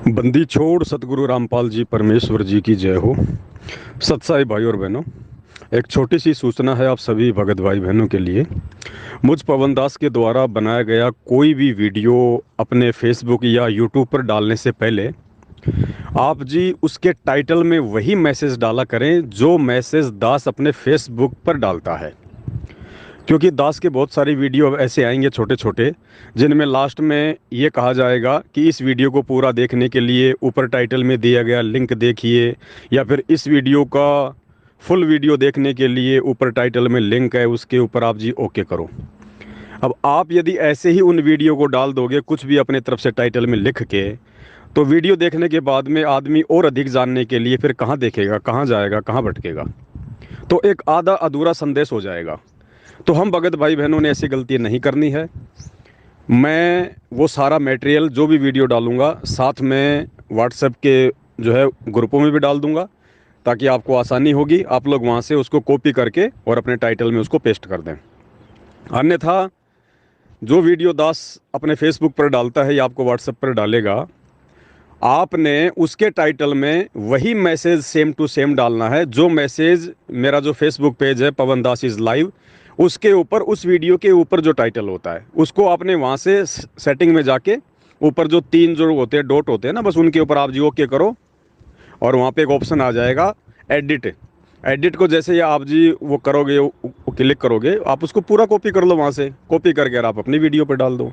बंदी छोड़ सतगुरु रामपाल जी परमेश्वर जी की जय हो। सत्साई भाई और बहनों, एक छोटी सी सूचना है आप सभी भगत भाई बहनों के लिए। मुझ पवन दास के द्वारा बनाया गया कोई भी वीडियो अपने फेसबुक या यूट्यूब पर डालने से पहले आप जी उसके टाइटल में वही मैसेज डाला करें जो मैसेज दास अपने फेसबुक पर डालता है। क्योंकि दास के बहुत सारी वीडियो अब ऐसे आएंगे छोटे छोटे, जिनमें लास्ट में ये कहा जाएगा कि इस वीडियो को पूरा देखने के लिए ऊपर टाइटल में दिया गया लिंक देखिए, या फिर इस वीडियो का फुल वीडियो देखने के लिए ऊपर टाइटल में लिंक है, उसके ऊपर आप जी ओके करो। अब आप यदि ऐसे ही उन वीडियो को डाल दोगे कुछ भी अपने तरफ से टाइटल में लिख के, तो वीडियो देखने के बाद में आदमी और अधिक जानने के लिए फिर कहाँ देखेगा, कहाँ जाएगा, कहाँ भटकेगा, तो एक आधा अधूरा संदेश हो जाएगा। तो हम भगत भाई बहनों ने ऐसी गलती नहीं करनी है। मैं वो सारा मटेरियल जो भी वीडियो डालूंगा साथ में व्हाट्सएप के जो है ग्रुपों में भी डाल दूंगा, ताकि आपको आसानी होगी, आप लोग वहाँ से उसको कॉपी करके और अपने टाइटल में उसको पेस्ट कर दें। अन्यथा जो वीडियो दास अपने फेसबुक पर डालता है या आपको व्हाट्सएप पर डालेगा, आपने उसके टाइटल में वही मैसेज सेम टू सेम डालना है जो मैसेज मेरा जो फेसबुक पेज है पवन दास इज़ लाइव, उसके ऊपर उस वीडियो के ऊपर जो टाइटल होता है उसको आपने वहाँ से सेटिंग में जाके ऊपर जो तीन जो होते हैं डॉट होते हैं ना, बस उनके ऊपर आप जी ओके करो और वहाँ पे एक ऑप्शन आ जाएगा एडिट। एडिट को जैसे ही आप जी वो करोगे, वो क्लिक करोगे, आप उसको पूरा कॉपी कर लो, वहाँ से कॉपी करके आप अपनी वीडियो पर डाल दो।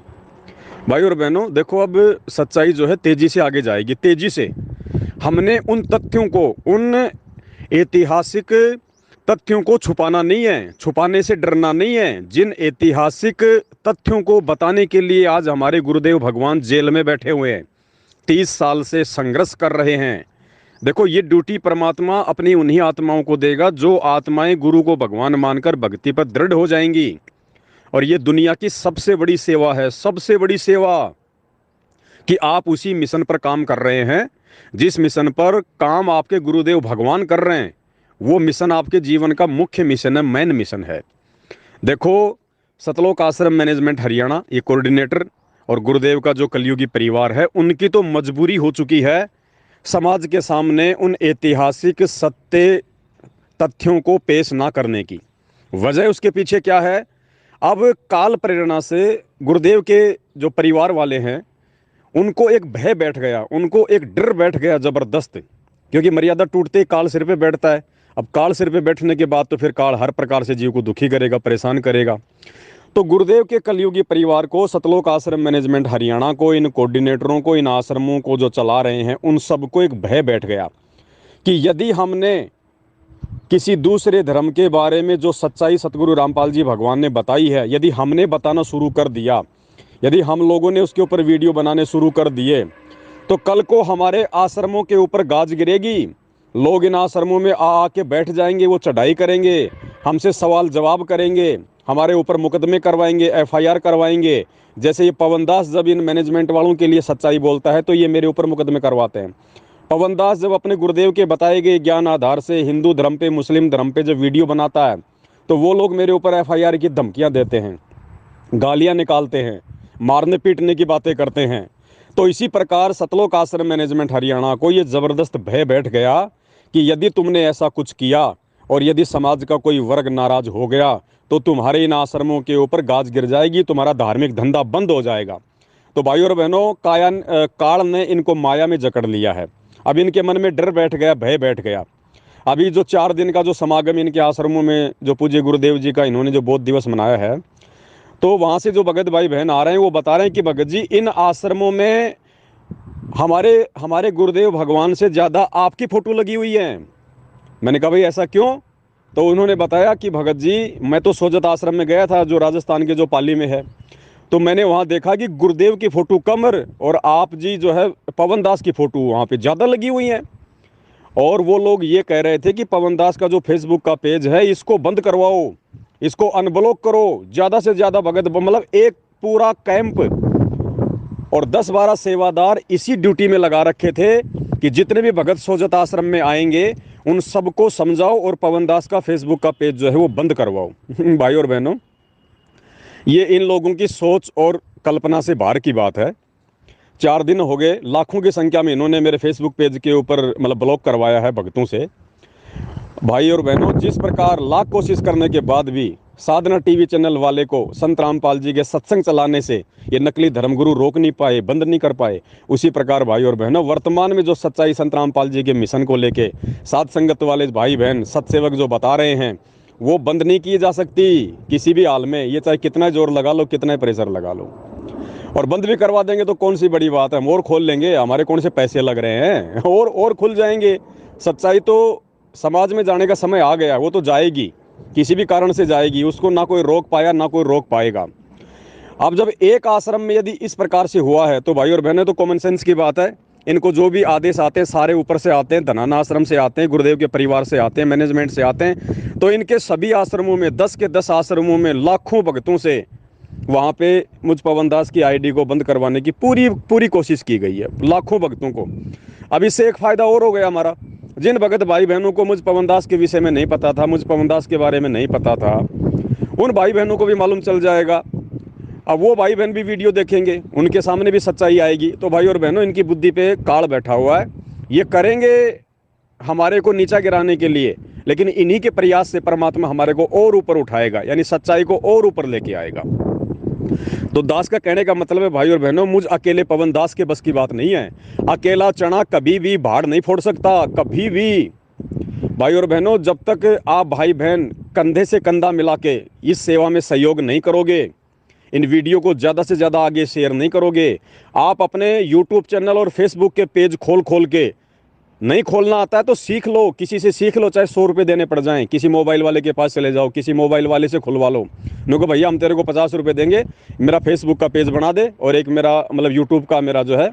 भाई और बहनों देखो, अब सच्चाई जो है तेज़ी से आगे जाएगी, तेज़ी से। हमने उन तथ्यों को, उन ऐतिहासिक तथ्यों को छुपाना नहीं है, छुपाने से डरना नहीं है। जिन ऐतिहासिक तथ्यों को बताने के लिए आज हमारे गुरुदेव भगवान जेल में बैठे हुए हैं, 30 साल से संघर्ष कर रहे हैं। देखो, ये ड्यूटी परमात्मा अपनी उन्हीं आत्माओं को देगा जो आत्माएं गुरु को भगवान मानकर भक्ति पर दृढ़ हो जाएंगी। और ये दुनिया की सबसे बड़ी सेवा है, सबसे बड़ी सेवा, कि आप उसी मिशन पर काम कर रहे हैं जिस मिशन पर काम आपके गुरुदेव भगवान कर रहे हैं। वो मिशन आपके जीवन का मुख्य मिशन है, मेन मिशन है। देखो, सतलोक आश्रम मैनेजमेंट हरियाणा, ये कोऑर्डिनेटर और गुरुदेव का जो कलयुगी परिवार है, उनकी तो मजबूरी हो चुकी है समाज के सामने उन ऐतिहासिक सत्य तथ्यों को पेश ना करने की। वजह उसके पीछे क्या है? अब काल प्रेरणा से गुरुदेव के जो परिवार वाले हैं उनको एक भय बैठ गया, उनको एक डर बैठ गया ज़बरदस्त, क्योंकि मर्यादा टूटते ही काल सिर पे बैठता है। अब काल सिर पे बैठने के बाद तो फिर काल हर प्रकार से जीव को दुखी करेगा, परेशान करेगा। तो गुरुदेव के कलयुगी परिवार को, सतलोक आश्रम मैनेजमेंट हरियाणा को, इन कोऑर्डिनेटरों को, इन आश्रमों को जो चला रहे हैं, उन सबको एक भय बैठ गया कि यदि हमने किसी दूसरे धर्म के बारे में जो सच्चाई सतगुरु रामपाल जी भगवान ने बताई है, यदि हमने बताना शुरू कर दिया, यदि हम लोगों ने उसके ऊपर वीडियो बनाने शुरू कर दिए, तो कल को हमारे आश्रमों के ऊपर गाज गिरेगी। लोग इन आश्रमों में आ आके बैठ जाएंगे, वो चढ़ाई करेंगे, हमसे सवाल जवाब करेंगे, हमारे ऊपर मुकदमे करवाएंगे, एफआईआर करवाएंगे। जैसे ये पवन दास जब इन मैनेजमेंट वालों के लिए सच्चाई बोलता है तो ये मेरे ऊपर मुकदमे करवाते हैं। पवन दास जब अपने गुरुदेव के बताए गए ज्ञान आधार से हिंदू धर्म पे, मुस्लिम धर्म पे जब वीडियो बनाता है तो वो लोग मेरे ऊपर एफआईआर की धमकियाँ देते हैं, गालियाँ निकालते हैं, मारने पीटने की बातें करते हैं। तो इसी प्रकार सतलोक आश्रम मैनेजमेंट हरियाणा को ये ज़बरदस्त भय बैठ गया कि यदि तुमने ऐसा कुछ किया और यदि समाज का कोई वर्ग नाराज हो गया तो तुम्हारे इन आश्रमों के ऊपर गाज गिर जाएगी, तुम्हारा धार्मिक धंधा बंद हो जाएगा। तो भाइयों और बहनों, काल ने इनको माया में जकड़ लिया है। अब इनके मन में डर बैठ गया, भय बैठ गया। अभी जो 4 दिन का जो समागम इनके आश्रमों में जो पूज्य गुरुदेव जी का इन्होंने जो बोध दिवस मनाया है, तो वहाँ से जो भगत भाई बहन आ रहे हैं वो बता रहे हैं कि भगत जी, इन आश्रमों में हमारे हमारे गुरुदेव भगवान से ज़्यादा आपकी फ़ोटो लगी हुई है। मैंने कहा भाई ऐसा क्यों? तो उन्होंने बताया कि भगत जी, मैं तो सोजत आश्रम में गया था जो राजस्थान के जो पाली में है, तो मैंने वहाँ देखा कि गुरुदेव की फ़ोटो कम और आप जी जो है पवन दास की फ़ोटो वहाँ पे ज़्यादा लगी हुई है। और वो लोग ये कह रहे थे कि पवन दास का जो फेसबुक का पेज है इसको बंद करवाओ, इसको अनब्लॉक करो, ज़्यादा से ज़्यादा भगत, मतलब एक पूरा कैंप और 10-12 सेवादार इसी ड्यूटी में लगा रखे थे कि जितने भी भगत सोजत आश्रम में आएंगे उन सबको समझाओ और पवन दास का फेसबुक का पेज जो है वो बंद करवाओ। भाई और बहनों, ये इन लोगों की सोच और कल्पना से बाहर की बात है। 4 दिन हो गए, लाखों की संख्या में इन्होंने मेरे फेसबुक पेज के ऊपर मतलब ब्लॉक करवाया है भक्तों से। भाई और बहनों, जिस प्रकार लाख कोशिश करने के बाद भी साधना टीवी चैनल वाले को संत रामपाल जी के सत्संग चलाने से ये नकली धर्मगुरु रोक नहीं पाए, बंद नहीं कर पाए, उसी प्रकार भाई और बहनों वर्तमान में जो सच्चाई संत रामपाल जी के मिशन को लेके साध संगत वाले भाई बहन सत्सेवक जो बता रहे हैं वो बंद नहीं की जा सकती किसी भी हाल में। ये चाहे कितना जोर लगा लो, कितना प्रेशर लगा लो, और बंद भी करवा देंगे तो कौन सी बड़ी बात है, हम और खोल लेंगे, हमारे कौन से पैसे लग रहे हैं, और खुल जाएंगे। सच्चाई तो समाज में जाने का समय आ गया, वो तो जाएगी, किसी भी कारण से जाएगी, उसको ना कोई रोक पाया ना कोई रोक पाएगा। अब जब एक आश्रम में यदि इस प्रकार से हुआ है तो भाई और बहनें तो कॉमन सेंस की बात है, इनको जो भी आदेश आते हैं सारे ऊपर से आते हैं, धनाना आश्रम से आते हैं, गुरुदेव के परिवार से आते हैं, मैनेजमेंट से आते हैं। तो इनके सभी आश्रमों में 10 के 10 आश्रमों में लाखों भक्तों से वहाँ पे मुझ पवन दास की आईडी को बंद करवाने की पूरी कोशिश की गई है, लाखों भक्तों को। अब इससे एक फ़ायदा और हो गया हमारा, जिन भगत भाई बहनों को मुझ पवन दास के विषय में नहीं पता था, मुझ पवन दास के बारे में नहीं पता था, उन भाई बहनों को भी मालूम चल जाएगा। अब वो भाई बहन भी वीडियो देखेंगे, उनके सामने भी सच्चाई आएगी। तो भाई और बहनों, इनकी बुद्धि पे काल बैठा हुआ है, ये करेंगे हमारे को नीचा गिराने के लिए, लेकिन इन्हीं के प्रयास से परमात्मा हमारे को और ऊपर उठाएगा, यानी सच्चाई को और ऊपर लेके आएगा। तो दास का कहने का मतलब है भाई और बहनों, मुझ अकेले पवन दास के बस की बात नहीं है। अकेला चना कभी भी भाड़ नहीं फोड़ सकता, कभी भी। भाई और बहनों, जब तक आप भाई बहन कंधे से कंधा मिला के इस सेवा में सहयोग नहीं करोगे, इन वीडियो को ज़्यादा से ज़्यादा आगे शेयर नहीं करोगे, आप अपने यूट्यूब चैनल और फेसबुक के पेज खोल के, नहीं खोलना आता है तो सीख लो, किसी से सीख लो, चाहे 100 रुपये देने पड़ जाएं, किसी मोबाइल वाले के पास चले जाओ, किसी मोबाइल वाले से खुलवा लो, नको भैया हम तेरे को 50 रुपये देंगे, मेरा फेसबुक का पेज बना दे और एक मेरा मतलब यूट्यूब का मेरा जो है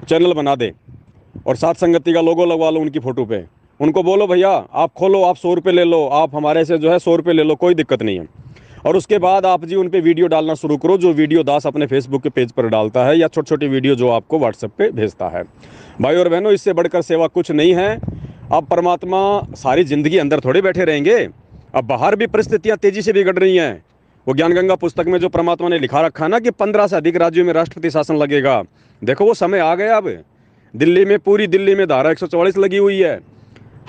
चैनल बना दे, और साथ संगति का लोगो लगवा लो उनकी फ़ोटो पे। उनको बोलो भैया आप खोलो, आप 100 रुपये ले लो, आप हमारे से जो है 100 रुपये ले लो, कोई दिक्कत नहीं है। और उसके बाद आप जी उन पे वीडियो डालना शुरू करो, जो वीडियो दास अपने फेसबुक के पेज पर डालता है, या छोटी छोटी वीडियो जो आपको व्हाट्सएप पे भेजता है। भाई और बहनों, इससे बढ़कर सेवा कुछ नहीं है। अब परमात्मा सारी ज़िंदगी अंदर थोड़े बैठे रहेंगे, अब बाहर भी परिस्थितियाँ तेज़ी से बिगड़ रही हैं। वो ज्ञान गंगा पुस्तक में जो परमात्मा ने लिखा रखा ना कि 15 से अधिक राज्यों में राष्ट्रपति शासन लगेगा, देखो वो समय आ गया। अब दिल्ली में, पूरी दिल्ली में धारा 144 लगी हुई है,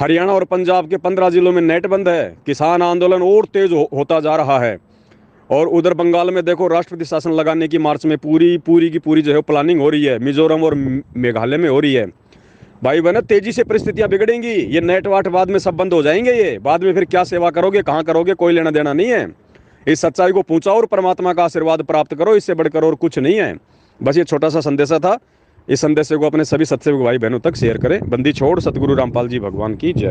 हरियाणा और पंजाब के 15 जिलों में नेट बंद है, किसान आंदोलन और तेज होता जा रहा है। और उधर बंगाल में देखो राष्ट्रपति शासन लगाने की मार्च में पूरी की पूरी जो है प्लानिंग हो रही है, मिजोरम और मेघालय में हो रही है। भाई बहन, तेजी से परिस्थितियां बिगड़ेंगी, ये नेट वाट बाद में सब बंद हो जाएंगे, ये बाद में फिर क्या सेवा करोगे, कहाँ करोगे, कोई लेना देना नहीं है। इस सच्चाई को पूछा और परमात्मा का आशीर्वाद प्राप्त करो, इससे बढ़कर और कुछ नहीं है। बस ये छोटा सा संदेशा था, इस संदेश को अपने सभी सत्सेवक भाई बहनों तक शेयर करें। बंदी छोड़। सतगुरु रामपाल जी भगवान की जय।